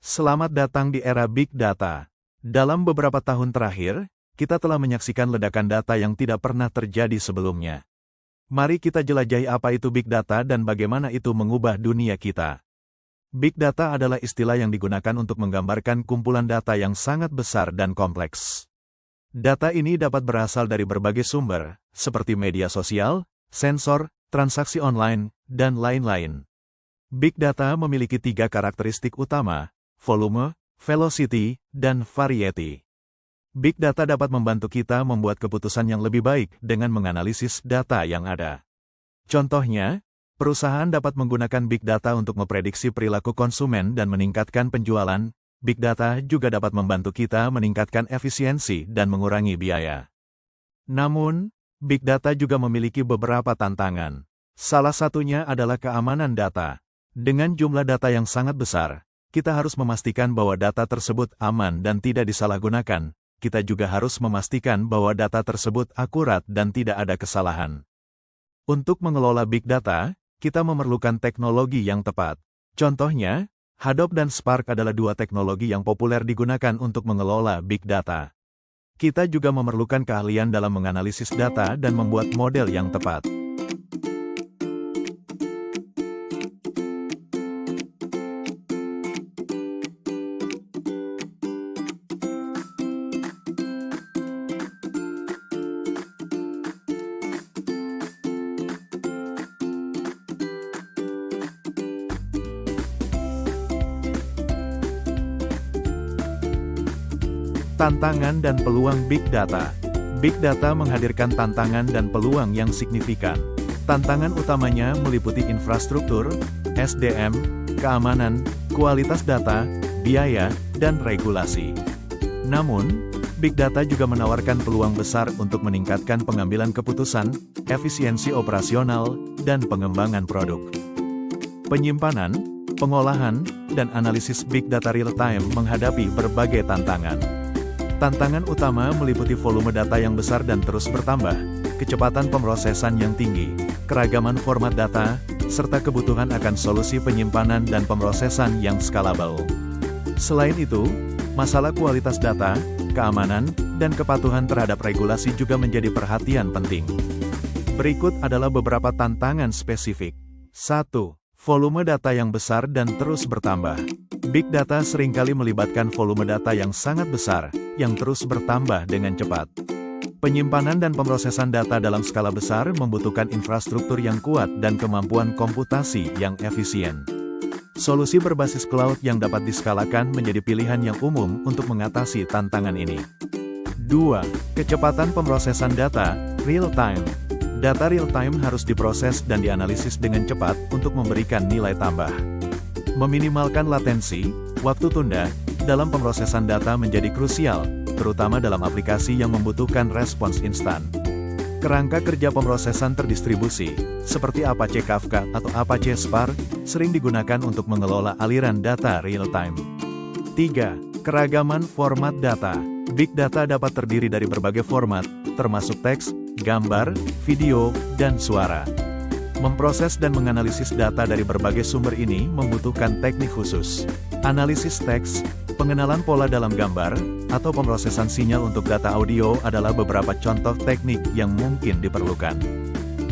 Selamat datang di era Big Data. Dalam beberapa tahun terakhir, kita telah menyaksikan ledakan data yang tidak pernah terjadi sebelumnya. Mari kita jelajahi apa itu Big Data dan bagaimana itu mengubah dunia kita. Big Data adalah istilah yang digunakan untuk menggambarkan kumpulan data yang sangat besar dan kompleks. Data ini dapat berasal dari berbagai sumber, seperti media sosial, sensor, transaksi online, dan lain-lain. Big Data memiliki 3 karakteristik utama: volume, velocity, dan variety. Big Data dapat membantu kita membuat keputusan yang lebih baik dengan menganalisis data yang ada. Contohnya, perusahaan dapat menggunakan Big Data untuk memprediksi perilaku konsumen dan meningkatkan penjualan. Big Data juga dapat membantu kita meningkatkan efisiensi dan mengurangi biaya. Namun, Big Data juga memiliki beberapa tantangan. Salah satunya adalah keamanan data. Dengan jumlah data yang sangat besar, kita harus memastikan bahwa data tersebut aman dan tidak disalahgunakan. Kita juga harus memastikan bahwa data tersebut akurat dan tidak ada kesalahan. Untuk mengelola Big Data, kita memerlukan teknologi yang tepat. Contohnya, Hadoop dan Spark adalah 2 teknologi yang populer digunakan untuk mengelola Big Data. Kita juga memerlukan keahlian dalam menganalisis data dan membuat model yang tepat. Tantangan dan peluang Big Data. Big Data menghadirkan tantangan dan peluang yang signifikan. Tantangan utamanya meliputi infrastruktur, SDM, keamanan, kualitas data, biaya, dan regulasi. Namun, Big Data juga menawarkan peluang besar untuk meningkatkan pengambilan keputusan, efisiensi operasional, dan pengembangan produk. Penyimpanan, pengolahan, dan analisis Big Data real-time menghadapi berbagai tantangan. Tantangan utama meliputi volume data yang besar dan terus bertambah, kecepatan pemrosesan yang tinggi, keragaman format data, serta kebutuhan akan solusi penyimpanan dan pemrosesan yang scalable. Selain itu, masalah kualitas data, keamanan, dan kepatuhan terhadap regulasi juga menjadi perhatian penting. Berikut adalah beberapa tantangan spesifik. 1. Volume data yang besar dan terus bertambah. Big Data seringkali melibatkan volume data yang sangat besar, yang terus bertambah dengan cepat. Penyimpanan dan pemrosesan data dalam skala besar membutuhkan infrastruktur yang kuat dan kemampuan komputasi yang efisien. Solusi berbasis cloud yang dapat diskalakan menjadi pilihan yang umum untuk mengatasi tantangan ini. 2. Kecepatan pemrosesan data, real-time. Data real-time harus diproses dan dianalisis dengan cepat untuk memberikan nilai tambah. Meminimalkan latensi, waktu tunda, dalam pemrosesan data menjadi krusial, terutama dalam aplikasi yang membutuhkan respons instan. Kerangka kerja pemrosesan terdistribusi, seperti Apache Kafka atau Apache Spark, sering digunakan untuk mengelola aliran data real-time. 3. Keragaman format data. Big Data dapat terdiri dari berbagai format, termasuk teks, gambar, video, dan suara. Memproses dan menganalisis data dari berbagai sumber ini membutuhkan teknik khusus. Analisis teks, pengenalan pola dalam gambar, atau pemrosesan sinyal untuk data audio adalah beberapa contoh teknik yang mungkin diperlukan.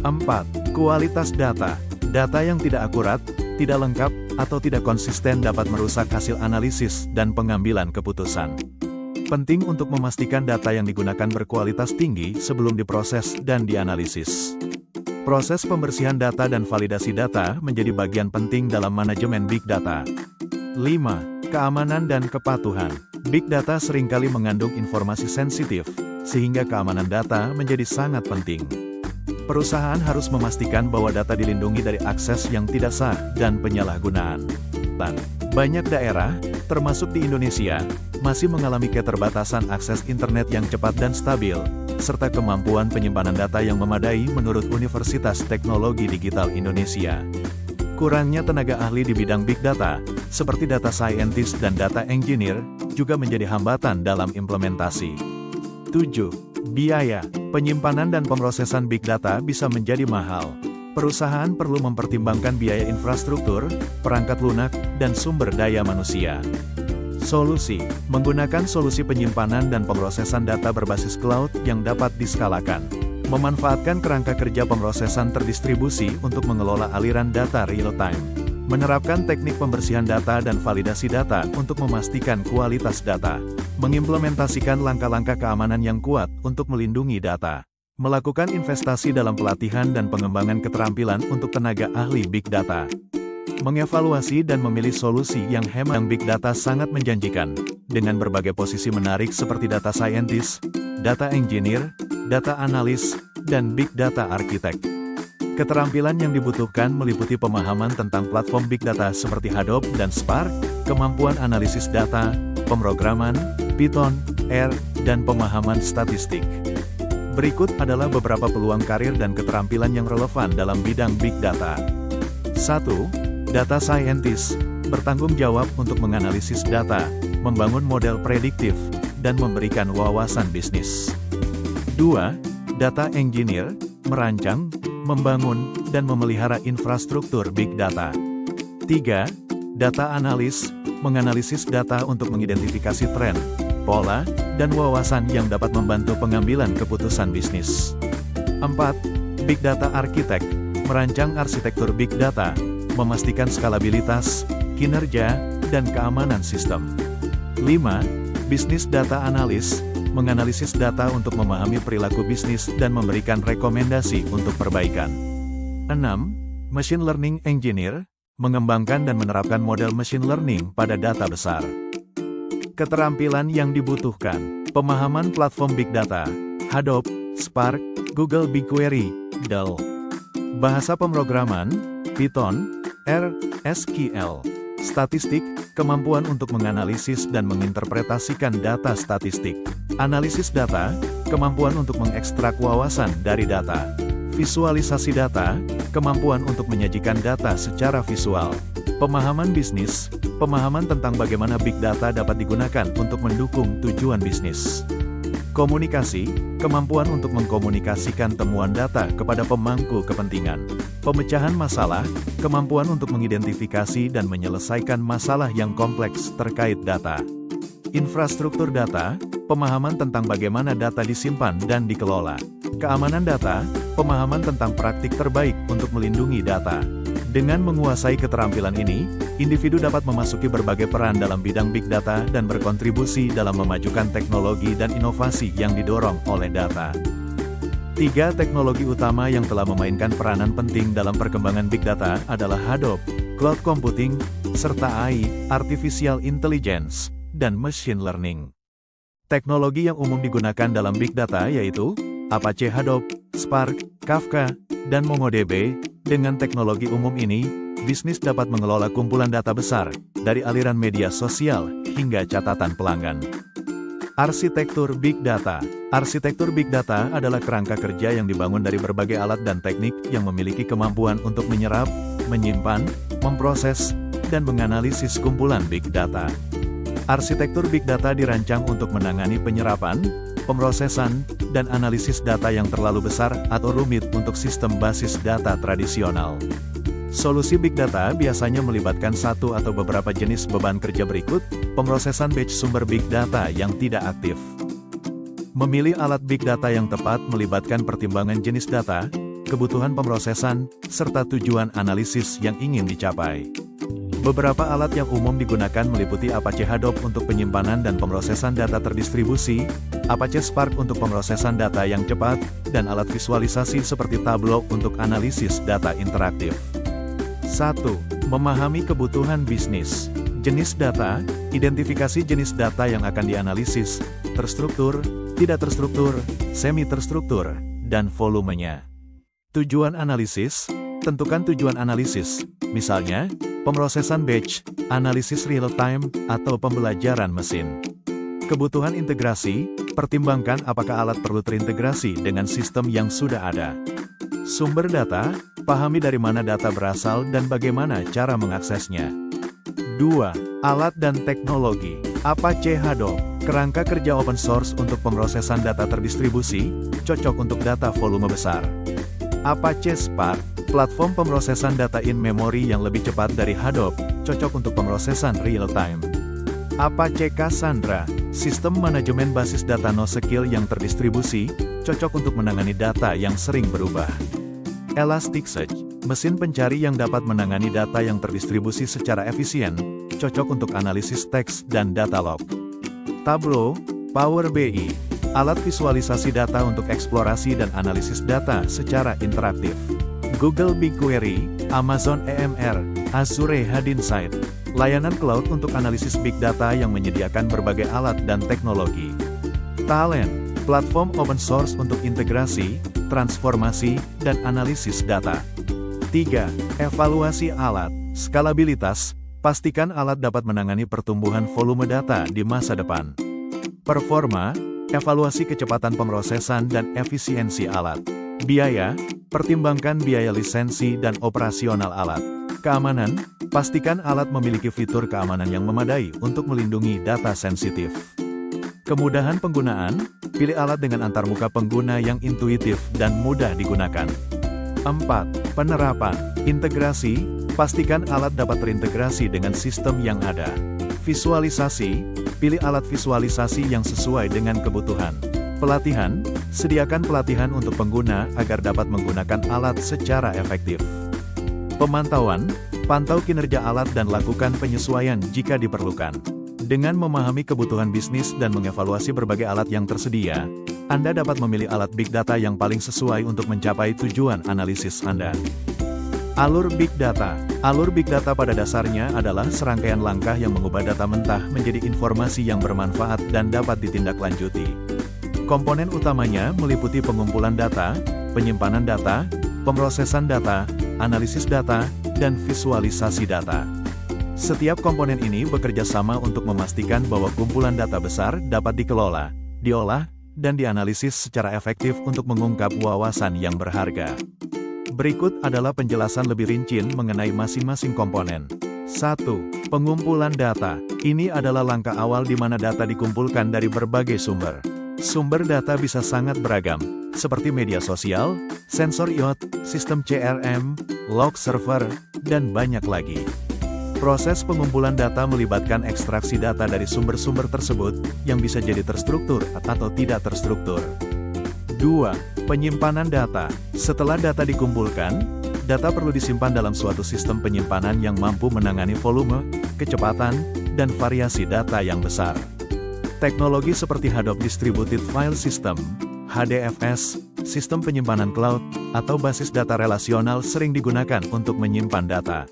4. Kualitas data. Data yang tidak akurat, tidak lengkap, atau tidak konsisten dapat merusak hasil analisis dan pengambilan keputusan. Penting untuk memastikan data yang digunakan berkualitas tinggi sebelum diproses dan dianalisis. Proses pembersihan data dan validasi data menjadi bagian penting dalam manajemen Big Data. 5. Keamanan dan kepatuhan. Big Data seringkali mengandung informasi sensitif, sehingga keamanan data menjadi sangat penting. Perusahaan harus memastikan bahwa data dilindungi dari akses yang tidak sah dan penyalahgunaan. Banyak daerah, termasuk di Indonesia, masih mengalami keterbatasan akses internet yang cepat dan stabil, serta kemampuan penyimpanan data yang memadai menurut Universitas Teknologi Digital Indonesia. Kurangnya tenaga ahli di bidang Big Data, seperti data scientist dan data engineer, juga menjadi hambatan dalam implementasi. 7. Biaya. Penyimpanan dan pemrosesan Big Data bisa menjadi mahal. Perusahaan perlu mempertimbangkan biaya infrastruktur, perangkat lunak, dan sumber daya manusia. Solusi: menggunakan solusi penyimpanan dan pemrosesan data berbasis cloud yang dapat diskalakan. Memanfaatkan kerangka kerja pemrosesan terdistribusi untuk mengelola aliran data real-time. Menerapkan teknik pembersihan data dan validasi data untuk memastikan kualitas data. Mengimplementasikan langkah-langkah keamanan yang kuat untuk melindungi data. Melakukan investasi dalam pelatihan dan pengembangan keterampilan untuk tenaga ahli Big Data. Mengevaluasi dan memilih solusi yang hemat. Big Data sangat menjanjikan, dengan berbagai posisi menarik seperti Data Scientist, Data Engineer, Data Analyst, dan Big Data Architect. Keterampilan yang dibutuhkan meliputi pemahaman tentang platform Big Data seperti Hadoop dan Spark, kemampuan analisis data, pemrograman, Python, R, dan pemahaman statistik. Berikut adalah beberapa peluang karir dan keterampilan yang relevan dalam bidang Big Data. 1. Data Scientist, bertanggung jawab untuk menganalisis data, membangun model prediktif, dan memberikan wawasan bisnis. 2. Data Engineer, merancang, membangun, dan memelihara infrastruktur Big Data. 3. Data Analyst, menganalisis data untuk mengidentifikasi tren, pola, dan wawasan yang dapat membantu pengambilan keputusan bisnis. 4. Big Data Architect, merancang arsitektur Big Data, memastikan skalabilitas, kinerja, dan keamanan sistem. 5. Business Data Analyst, menganalisis data untuk memahami perilaku bisnis dan memberikan rekomendasi untuk perbaikan. 6. Machine Learning Engineer, mengembangkan dan menerapkan model machine learning pada data besar. Keterampilan yang dibutuhkan: pemahaman platform Big Data, Hadoop, Spark, Google BigQuery, Dell. Bahasa pemrograman, Python, R, SQL. Statistik, kemampuan untuk menganalisis dan menginterpretasikan data statistik. Analisis data, kemampuan untuk mengekstrak wawasan dari data. Visualisasi data, kemampuan untuk menyajikan data secara visual. Pemahaman bisnis, pemahaman tentang bagaimana Big Data dapat digunakan untuk mendukung tujuan bisnis. Komunikasi, kemampuan untuk mengkomunikasikan temuan data kepada pemangku kepentingan. Pemecahan masalah, kemampuan untuk mengidentifikasi dan menyelesaikan masalah yang kompleks terkait data. Infrastruktur data, pemahaman tentang bagaimana data disimpan dan dikelola. Keamanan data, pemahaman tentang praktik terbaik untuk melindungi data. Dengan menguasai keterampilan ini, individu dapat memasuki berbagai peran dalam bidang Big Data dan berkontribusi dalam memajukan teknologi dan inovasi yang didorong oleh data. 3 teknologi utama yang telah memainkan peranan penting dalam perkembangan Big Data adalah Hadoop, Cloud Computing, serta AI, Artificial Intelligence, dan Machine Learning. Teknologi yang umum digunakan dalam Big Data yaitu Apache Hadoop, Spark, Kafka, dan MongoDB. Dengan teknologi umum ini, bisnis dapat mengelola kumpulan data besar, dari aliran media sosial hingga catatan pelanggan. Arsitektur Big Data. Arsitektur Big Data adalah kerangka kerja yang dibangun dari berbagai alat dan teknik yang memiliki kemampuan untuk menyerap, menyimpan, memproses, dan menganalisis kumpulan Big Data. Arsitektur Big Data dirancang untuk menangani penyerapan, pemrosesan, dan analisis data yang terlalu besar atau rumit untuk sistem basis data tradisional. Solusi Big Data biasanya melibatkan satu atau beberapa jenis beban kerja berikut: pemrosesan batch sumber Big Data yang tidak aktif. Memilih alat Big Data yang tepat melibatkan pertimbangan jenis data, kebutuhan pemrosesan, serta tujuan analisis yang ingin dicapai. Beberapa alat yang umum digunakan meliputi Apache Hadoop untuk penyimpanan dan pemrosesan data terdistribusi, Apache Spark untuk pemrosesan data yang cepat, dan alat visualisasi seperti Tableau untuk analisis data interaktif. 1. Memahami kebutuhan bisnis. Jenis data, identifikasi jenis data yang akan dianalisis, terstruktur, tidak terstruktur, semi-terstruktur, dan volumenya. Tujuan analisis, tentukan tujuan analisis, misalnya, pemrosesan batch, analisis real-time, atau pembelajaran mesin. Kebutuhan integrasi, pertimbangkan apakah alat perlu terintegrasi dengan sistem yang sudah ada. Sumber data, pahami dari mana data berasal dan bagaimana cara mengaksesnya. 2. Alat dan teknologi. Apache Hadoop, kerangka kerja open source untuk pemrosesan data terdistribusi, cocok untuk data volume besar. Apache Spark, Platform pemrosesan data in-memory yang lebih cepat dari Hadoop, cocok untuk pemrosesan real-time. Apache Cassandra, sistem manajemen basis data NoSQL yang terdistribusi, cocok untuk menangani data yang sering berubah. Elasticsearch, mesin pencari yang dapat menangani data yang terdistribusi secara efisien, cocok untuk analisis teks dan data log. Tableau, Power BI, alat visualisasi data untuk eksplorasi dan analisis data secara interaktif. Google BigQuery, Amazon EMR, Azure AD Insight, layanan cloud untuk analisis big data yang menyediakan berbagai alat dan teknologi. Talent, platform open source untuk integrasi, transformasi, dan analisis data. 3. Evaluasi alat, skalabilitas, pastikan alat dapat menangani pertumbuhan volume data di masa depan. Performa, evaluasi kecepatan pemrosesan dan efisiensi alat. Biaya, pertimbangkan biaya lisensi dan operasional alat. Keamanan, pastikan alat memiliki fitur keamanan yang memadai untuk melindungi data sensitif. Kemudahan penggunaan, pilih alat dengan antarmuka pengguna yang intuitif dan mudah digunakan. 4. Penerapan, integrasi, pastikan alat dapat terintegrasi dengan sistem yang ada. Visualisasi, pilih alat visualisasi yang sesuai dengan kebutuhan. Pelatihan, sediakan pelatihan untuk pengguna agar dapat menggunakan alat secara efektif. Pemantauan, pantau kinerja alat dan lakukan penyesuaian jika diperlukan. Dengan memahami kebutuhan bisnis dan mengevaluasi berbagai alat yang tersedia, Anda dapat memilih alat big data yang paling sesuai untuk mencapai tujuan analisis Anda. Alur Big Data. Alur Big Data pada dasarnya adalah serangkaian langkah yang mengubah data mentah menjadi informasi yang bermanfaat dan dapat ditindaklanjuti. Komponen utamanya meliputi pengumpulan data, penyimpanan data, pemrosesan data, analisis data, dan visualisasi data. Setiap komponen ini bekerja sama untuk memastikan bahwa kumpulan data besar dapat dikelola, diolah, dan dianalisis secara efektif untuk mengungkap wawasan yang berharga. Berikut adalah penjelasan lebih rinci mengenai masing-masing komponen. 1. Pengumpulan data. Ini adalah langkah awal di mana data dikumpulkan dari berbagai sumber. Sumber data bisa sangat beragam, seperti media sosial, sensor IoT, sistem CRM, log server, dan banyak lagi. Proses pengumpulan data melibatkan ekstraksi data dari sumber-sumber tersebut, yang bisa jadi terstruktur atau tidak terstruktur. 2. Penyimpanan data. Setelah data dikumpulkan, data perlu disimpan dalam suatu sistem penyimpanan yang mampu menangani volume, kecepatan, dan variasi data yang besar. Teknologi seperti Hadoop Distributed File System, HDFS, sistem penyimpanan cloud, atau basis data relasional sering digunakan untuk menyimpan data.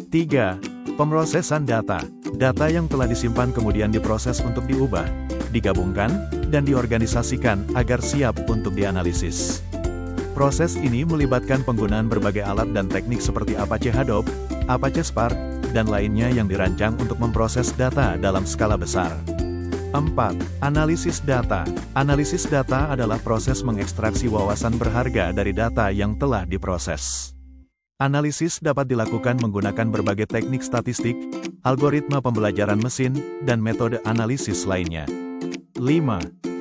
3. Pemrosesan data. Data yang telah disimpan kemudian diproses untuk diubah, digabungkan, dan diorganisasikan agar siap untuk dianalisis. Proses ini melibatkan penggunaan berbagai alat dan teknik seperti Apache Hadoop, Apache Spark, dan lainnya yang dirancang untuk memproses data dalam skala besar. 4. Analisis data. Analisis data adalah proses mengekstraksi wawasan berharga dari data yang telah diproses. Analisis dapat dilakukan menggunakan berbagai teknik statistik, algoritma pembelajaran mesin, dan metode analisis lainnya. 5.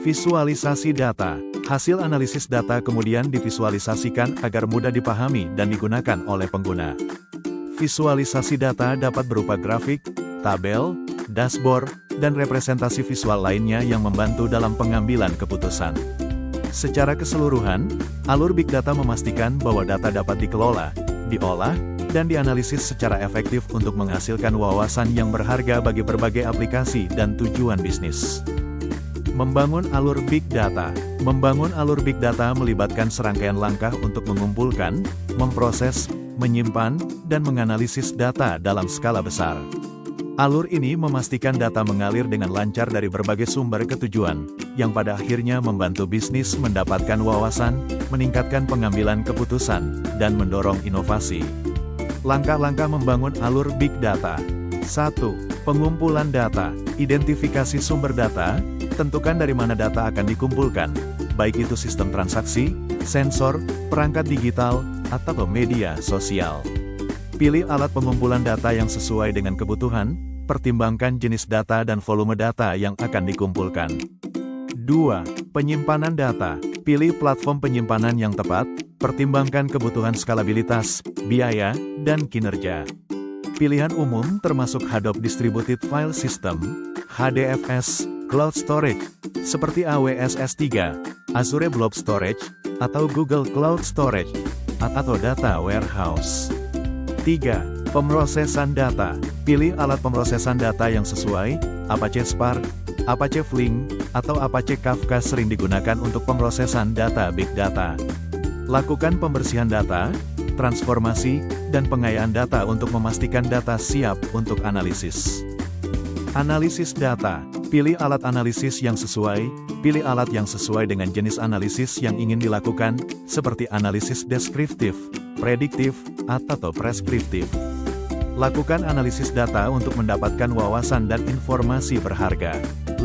Visualisasi data. Hasil analisis data kemudian divisualisasikan agar mudah dipahami dan digunakan oleh pengguna. Visualisasi data dapat berupa grafik, tabel, dashboard, dan representasi visual lainnya yang membantu dalam pengambilan keputusan. Secara keseluruhan, alur Big Data memastikan bahwa data dapat dikelola, diolah, dan dianalisis secara efektif untuk menghasilkan wawasan yang berharga bagi berbagai aplikasi dan tujuan bisnis. Membangun alur Big Data. Membangun alur Big Data melibatkan serangkaian langkah untuk mengumpulkan, memproses, menyimpan, dan menganalisis data dalam skala besar. Alur ini memastikan data mengalir dengan lancar dari berbagai sumber ke tujuan, yang pada akhirnya membantu bisnis mendapatkan wawasan, meningkatkan pengambilan keputusan, dan mendorong inovasi. Langkah-langkah membangun alur Big Data. 1. Pengumpulan data. Identifikasi sumber data, tentukan dari mana data akan dikumpulkan, baik itu sistem transaksi, sensor, perangkat digital, atau media sosial. Pilih alat pengumpulan data yang sesuai dengan kebutuhan, pertimbangkan jenis data dan volume data yang akan dikumpulkan. 2. 2. Penyimpanan data. Pilih platform penyimpanan yang tepat, pertimbangkan kebutuhan skalabilitas, biaya, dan kinerja. Pilihan umum termasuk Hadoop Distributed File System, HDFS, Cloud Storage, seperti AWS S3, Azure Blob Storage, atau Google Cloud Storage, atau Data Warehouse. 3. Pemrosesan data. Pilih alat pemrosesan data yang sesuai, Apache Spark, Apache Flink, atau Apache Kafka sering digunakan untuk pemrosesan data Big Data. Lakukan pembersihan data, transformasi, dan pengayaan data untuk memastikan data siap untuk analisis. Analisis data. Pilih alat analisis yang sesuai, pilih alat yang sesuai dengan jenis analisis yang ingin dilakukan, seperti analisis deskriptif, prediktif, atau preskriptif. Lakukan analisis data untuk mendapatkan wawasan dan informasi berharga. 5.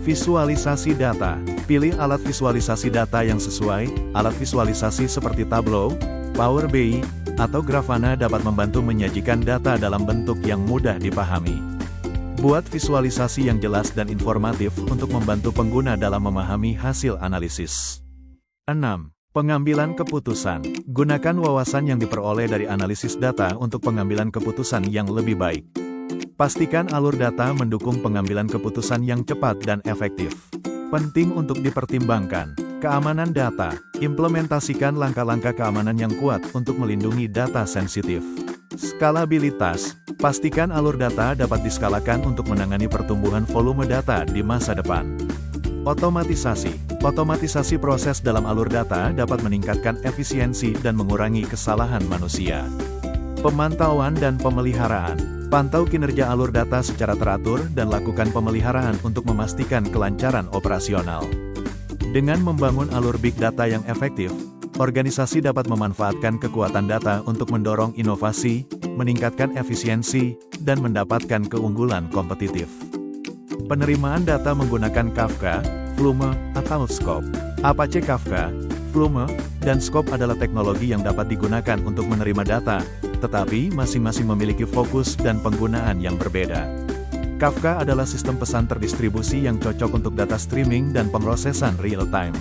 Visualisasi data. Pilih alat visualisasi data yang sesuai, alat visualisasi seperti Tableau, Power BI, atau Grafana dapat membantu menyajikan data dalam bentuk yang mudah dipahami. Buat visualisasi yang jelas dan informatif untuk membantu pengguna dalam memahami hasil analisis. 6. Pengambilan keputusan. Gunakan wawasan yang diperoleh dari analisis data untuk pengambilan keputusan yang lebih baik. Pastikan alur data mendukung pengambilan keputusan yang cepat dan efektif. Penting untuk dipertimbangkan. Keamanan data. Implementasikan langkah-langkah keamanan yang kuat untuk melindungi data sensitif. Skalabilitas. Pastikan alur data dapat diskalakan untuk menangani pertumbuhan volume data di masa depan. Otomatisasi. Otomatisasi proses dalam alur data dapat meningkatkan efisiensi dan mengurangi kesalahan manusia. Pemantauan dan pemeliharaan. Pantau kinerja alur data secara teratur dan lakukan pemeliharaan untuk memastikan kelancaran operasional. Dengan membangun alur big data yang efektif, organisasi dapat memanfaatkan kekuatan data untuk mendorong inovasi, meningkatkan efisiensi, dan mendapatkan keunggulan kompetitif. Penerimaan data menggunakan Kafka, Flume, atau Scope. Apache Kafka, Flume, dan Scope adalah teknologi yang dapat digunakan untuk menerima data, tetapi masing-masing memiliki fokus dan penggunaan yang berbeda. Kafka adalah sistem pesan terdistribusi yang cocok untuk data streaming dan pemrosesan real-time.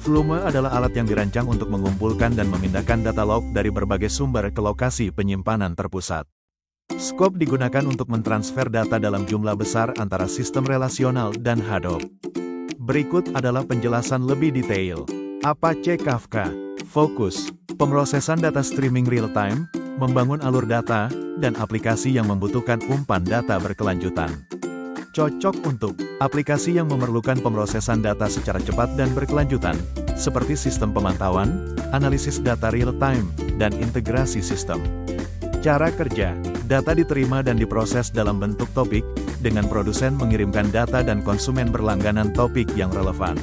Flume adalah alat yang dirancang untuk mengumpulkan dan memindahkan data log dari berbagai sumber ke lokasi penyimpanan terpusat. Scope digunakan untuk mentransfer data dalam jumlah besar antara sistem relasional dan Hadoop. Berikut adalah penjelasan lebih detail. Apache Kafka. Fokus. Pemrosesan data streaming real-time, membangun alur data, dan aplikasi yang membutuhkan umpan data berkelanjutan. Cocok untuk aplikasi yang memerlukan pemrosesan data secara cepat dan berkelanjutan, seperti sistem pemantauan, analisis data real-time, dan integrasi sistem. Cara kerja. Data diterima dan diproses dalam bentuk topik, dengan produsen mengirimkan data dan konsumen berlangganan topik yang relevan.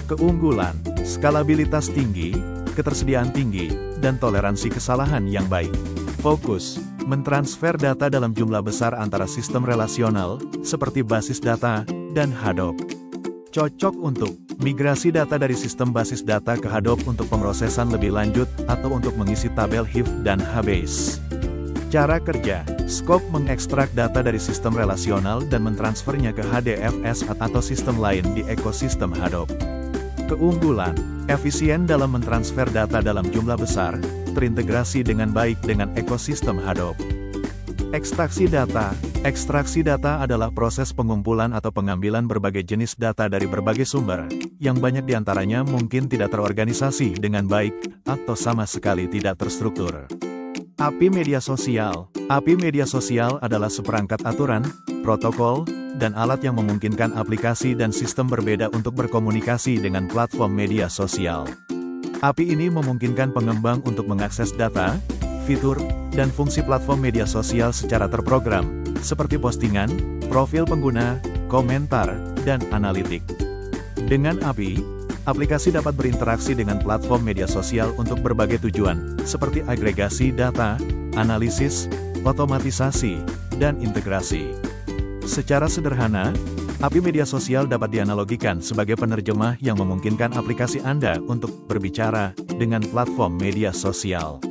Keunggulan, skalabilitas tinggi, ketersediaan tinggi, dan toleransi kesalahan yang baik. Fokus, mentransfer data dalam jumlah besar antara sistem relasional, seperti basis data, dan Hadoop. Cocok untuk migrasi data dari sistem basis data ke Hadoop untuk pemrosesan lebih lanjut, atau untuk mengisi tabel HIF dan HBase. Cara kerja, Scope mengekstrak data dari sistem relasional dan mentransfernya ke HDFS atau sistem lain di ekosistem Hadoop. Keunggulan, efisien dalam mentransfer data dalam jumlah besar, terintegrasi dengan baik dengan ekosistem Hadoop. Ekstraksi data. Ekstraksi data adalah proses pengumpulan atau pengambilan berbagai jenis data dari berbagai sumber, yang banyak diantaranya mungkin tidak terorganisasi dengan baik, atau sama sekali tidak terstruktur. API media sosial. API media sosial adalah seperangkat aturan, protokol, dan alat yang memungkinkan aplikasi dan sistem berbeda untuk berkomunikasi dengan platform media sosial. API ini memungkinkan pengembang untuk mengakses data, fitur, dan fungsi platform media sosial secara terprogram, seperti postingan, profil pengguna, komentar, dan analitik. Dengan API, aplikasi dapat berinteraksi dengan platform media sosial untuk berbagai tujuan, seperti agregasi data, analisis, otomatisasi, dan integrasi. Secara sederhana, API media sosial dapat dianalogikan sebagai penerjemah yang memungkinkan aplikasi Anda untuk berbicara dengan platform media sosial.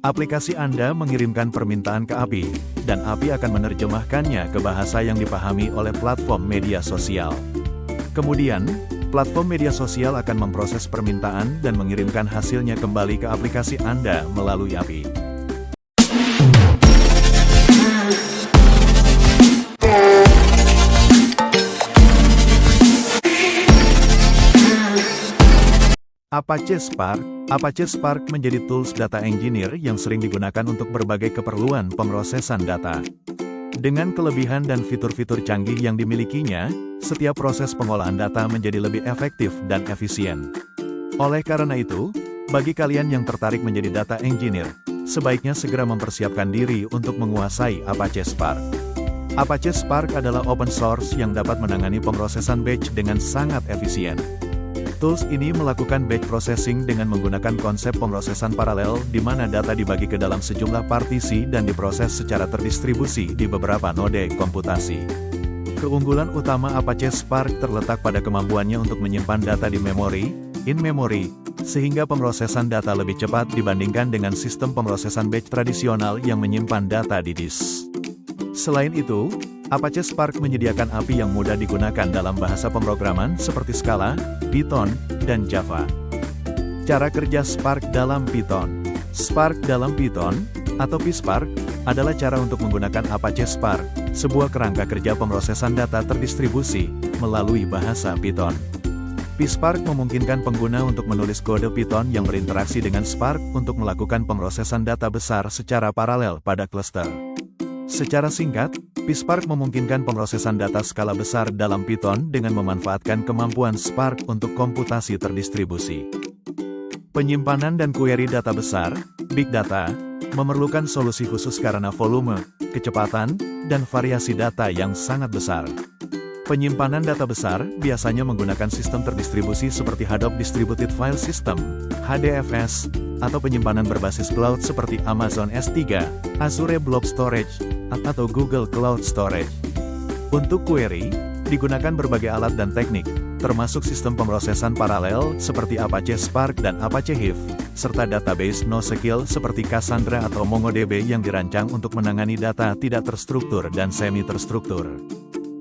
Aplikasi Anda mengirimkan permintaan ke API, dan API akan menerjemahkannya ke bahasa yang dipahami oleh platform media sosial. Kemudian, platform media sosial akan memproses permintaan dan mengirimkan hasilnya kembali ke aplikasi Anda melalui API. Apache Spark menjadi tools data engineer yang sering digunakan untuk berbagai keperluan pemrosesan data. Dengan kelebihan dan fitur-fitur canggih yang dimilikinya, setiap proses pengolahan data menjadi lebih efektif dan efisien. Oleh karena itu, bagi kalian yang tertarik menjadi data engineer, sebaiknya segera mempersiapkan diri untuk menguasai Apache Spark. Apache Spark adalah open source yang dapat menangani pemrosesan batch dengan sangat efisien. Tools ini melakukan batch processing dengan menggunakan konsep pemrosesan paralel di mana data dibagi ke dalam sejumlah partisi dan diproses secara terdistribusi di beberapa node komputasi. Keunggulan utama Apache Spark terletak pada kemampuannya untuk menyimpan data di memori, in-memory, sehingga pemrosesan data lebih cepat dibandingkan dengan sistem pemrosesan batch tradisional yang menyimpan data di disk. Selain itu, Apache Spark menyediakan API yang mudah digunakan dalam bahasa pemrograman seperti Scala, Python, dan Java. Cara kerja Spark dalam Python. Spark dalam Python, atau PySpark, adalah cara untuk menggunakan Apache Spark, sebuah kerangka kerja pemrosesan data terdistribusi, melalui bahasa Python. PySpark memungkinkan pengguna untuk menulis kode Python yang berinteraksi dengan Spark untuk melakukan pemrosesan data besar secara paralel pada cluster. Secara singkat, PySpark memungkinkan pemrosesan data skala besar dalam Python dengan memanfaatkan kemampuan Spark untuk komputasi terdistribusi. Penyimpanan dan query data besar, Big Data, memerlukan solusi khusus karena volume, kecepatan, dan variasi data yang sangat besar. Penyimpanan data besar biasanya menggunakan sistem terdistribusi seperti Hadoop Distributed File System, HDFS, atau penyimpanan berbasis cloud seperti Amazon S3, Azure Blob Storage, atau Google Cloud Storage. Untuk query, digunakan berbagai alat dan teknik, termasuk sistem pemrosesan paralel seperti Apache Spark dan Apache Hive, serta database NoSQL seperti Cassandra atau MongoDB yang dirancang untuk menangani data tidak terstruktur dan semi-terstruktur.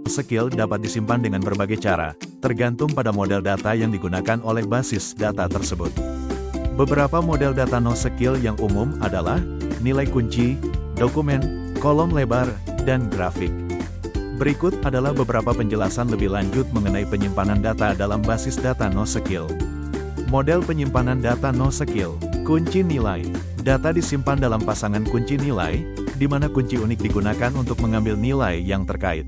NoSQL dapat disimpan dengan berbagai cara, tergantung pada model data yang digunakan oleh basis data tersebut. Beberapa model data NoSQL yang umum adalah nilai kunci, dokumen, kolom lebar, dan grafik. Berikut adalah beberapa penjelasan lebih lanjut mengenai penyimpanan data dalam basis data NoSQL. Model penyimpanan data NoSQL. Kunci nilai. Data disimpan dalam pasangan kunci nilai, di mana kunci unik digunakan untuk mengambil nilai yang terkait.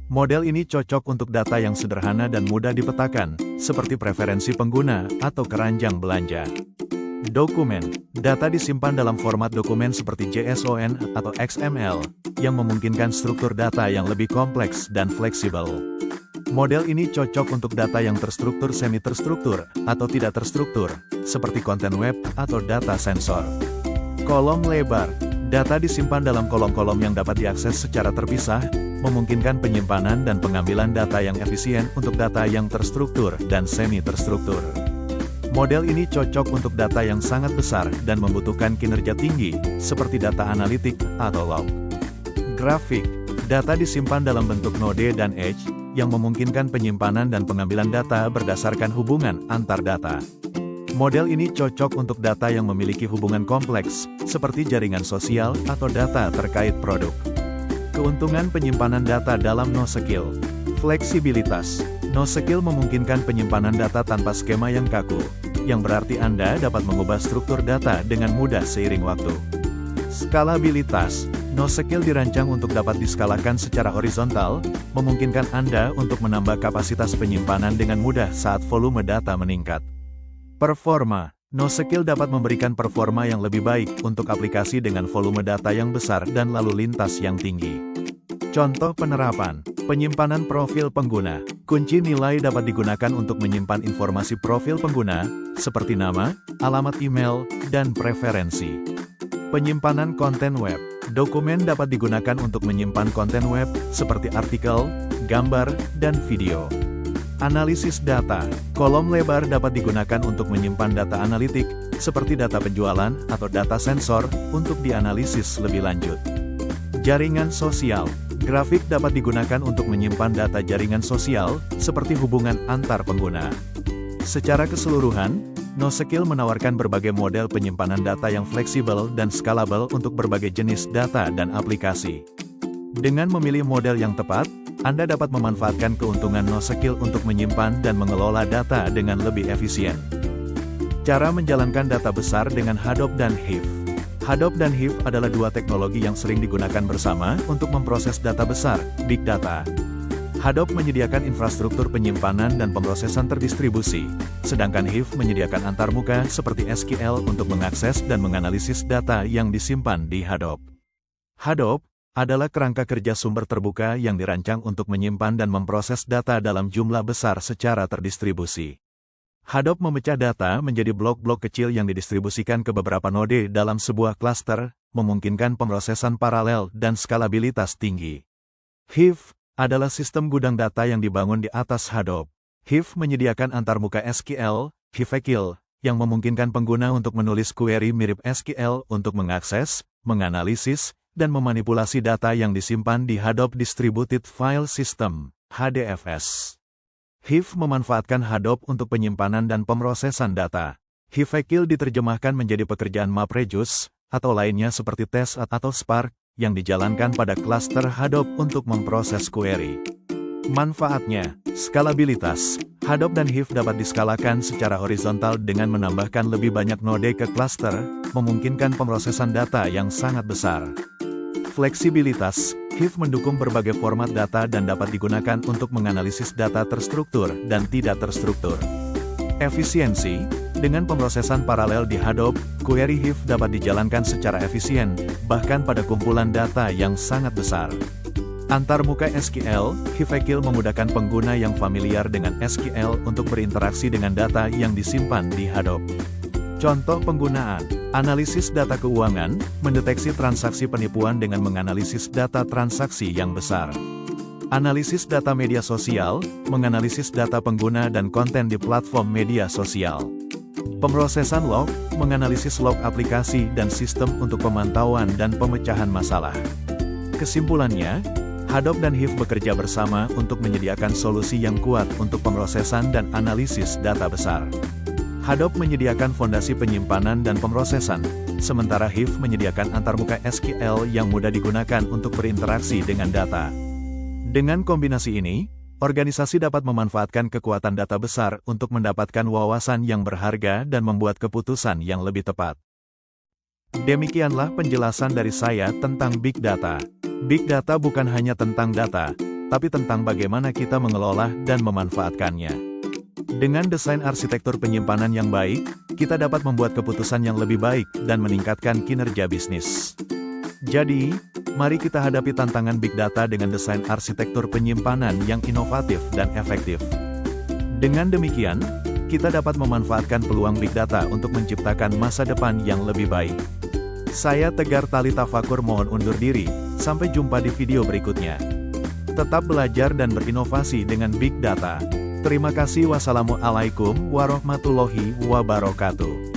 Model ini cocok untuk data yang sederhana dan mudah dipetakan, seperti preferensi pengguna atau keranjang belanja. Dokumen. Data disimpan dalam format dokumen seperti JSON atau XML, yang memungkinkan struktur data yang lebih kompleks dan fleksibel. Model ini cocok untuk data yang terstruktur semi-terstruktur, atau tidak terstruktur, seperti konten web atau data sensor. Kolom lebar. Data disimpan dalam kolom-kolom yang dapat diakses secara terpisah, memungkinkan penyimpanan dan pengambilan data yang efisien untuk data yang terstruktur dan semi-terstruktur. Model ini cocok untuk data yang sangat besar dan membutuhkan kinerja tinggi, seperti data analitik atau log. Grafik. Data disimpan dalam bentuk node dan edge, yang memungkinkan penyimpanan dan pengambilan data berdasarkan hubungan antar data. Model ini cocok untuk data yang memiliki hubungan kompleks, seperti jaringan sosial atau data terkait produk. Keuntungan penyimpanan data dalam NoSQL. Fleksibilitas. NoSQL memungkinkan penyimpanan data tanpa skema yang kaku, yang berarti Anda dapat mengubah struktur data dengan mudah seiring waktu. Skalabilitas. NoSQL dirancang untuk dapat diskalakan secara horizontal, memungkinkan Anda untuk menambah kapasitas penyimpanan dengan mudah saat volume data meningkat. Performa. NoSQL dapat memberikan performa yang lebih baik untuk aplikasi dengan volume data yang besar dan lalu lintas yang tinggi. Contoh penerapan. Penyimpanan profil pengguna. Kunci nilai dapat digunakan untuk menyimpan informasi profil pengguna, seperti nama, alamat email, dan preferensi. Penyimpanan konten web. Dokumen dapat digunakan untuk menyimpan konten web, seperti artikel, gambar, dan video. Analisis data. Kolom lebar dapat digunakan untuk menyimpan data analitik, seperti data penjualan atau data sensor, untuk dianalisis lebih lanjut. Jaringan sosial. Grafik dapat digunakan untuk menyimpan data jaringan sosial, seperti hubungan antar pengguna. Secara keseluruhan, NoSkill menawarkan berbagai model penyimpanan data yang fleksibel dan scalable untuk berbagai jenis data dan aplikasi. Dengan memilih model yang tepat, Anda dapat memanfaatkan keuntungan NoSkill untuk menyimpan dan mengelola data dengan lebih efisien. Cara menjalankan data besar dengan Hadoop dan Hive. Hadoop dan Hive adalah dua teknologi yang sering digunakan bersama untuk memproses data besar, Big Data. Hadoop menyediakan infrastruktur penyimpanan dan pemrosesan terdistribusi, sedangkan Hive menyediakan antarmuka seperti SQL untuk mengakses dan menganalisis data yang disimpan di Hadoop. Hadoop adalah kerangka kerja sumber terbuka yang dirancang untuk menyimpan dan memproses data dalam jumlah besar secara terdistribusi. Hadoop memecah data menjadi blok-blok kecil yang didistribusikan ke beberapa node dalam sebuah klaster, memungkinkan pemrosesan paralel dan skalabilitas tinggi. Hive adalah sistem gudang data yang dibangun di atas Hadoop. Hive menyediakan antarmuka SQL, HiveKill, yang memungkinkan pengguna untuk menulis query mirip SQL untuk mengakses, menganalisis, dan memanipulasi data yang disimpan di Hadoop Distributed File System, HDFS. Hive memanfaatkan Hadoop untuk penyimpanan dan pemrosesan data. HiveKill diterjemahkan menjadi pekerjaan MapReduce, atau lainnya seperti Test atau Spark, yang dijalankan pada klaster Hadoop untuk memproses query. Manfaatnya, skalabilitas. Hadoop dan Hive dapat diskalakan secara horizontal dengan menambahkan lebih banyak node ke klaster, memungkinkan pemrosesan data yang sangat besar. Fleksibilitas. Hive mendukung berbagai format data dan dapat digunakan untuk menganalisis data terstruktur dan tidak terstruktur. Efisiensi. Dengan pemrosesan paralel di Hadoop, query Hive dapat dijalankan secara efisien, bahkan pada kumpulan data yang sangat besar. Antarmuka SQL, HiveKill memudahkan pengguna yang familiar dengan SQL untuk berinteraksi dengan data yang disimpan di Hadoop. Contoh penggunaan: analisis data keuangan, mendeteksi transaksi penipuan dengan menganalisis data transaksi yang besar. Analisis data media sosial, menganalisis data pengguna dan konten di platform media sosial. Pemrosesan log, menganalisis log aplikasi dan sistem untuk pemantauan dan pemecahan masalah. Kesimpulannya, Hadoop dan Hive bekerja bersama untuk menyediakan solusi yang kuat untuk pemrosesan dan analisis data besar. Hadoop menyediakan fondasi penyimpanan dan pemrosesan, sementara Hive menyediakan antarmuka SQL yang mudah digunakan untuk berinteraksi dengan data. Dengan kombinasi ini, organisasi dapat memanfaatkan kekuatan data besar untuk mendapatkan wawasan yang berharga dan membuat keputusan yang lebih tepat. Demikianlah penjelasan dari saya tentang Big Data. Big Data bukan hanya tentang data, tapi tentang bagaimana kita mengelola dan memanfaatkannya. Dengan desain arsitektur penyimpanan yang baik, kita dapat membuat keputusan yang lebih baik dan meningkatkan kinerja bisnis. Jadi, mari kita hadapi tantangan Big Data dengan desain arsitektur penyimpanan yang inovatif dan efektif. Dengan demikian, kita dapat memanfaatkan peluang Big Data untuk menciptakan masa depan yang lebih baik. Saya Tegar Tali Tafakur mohon undur diri, sampai jumpa di video berikutnya. Tetap belajar dan berinovasi dengan Big Data. Terima kasih. Wassalamualaikum warahmatullahi wabarakatuh.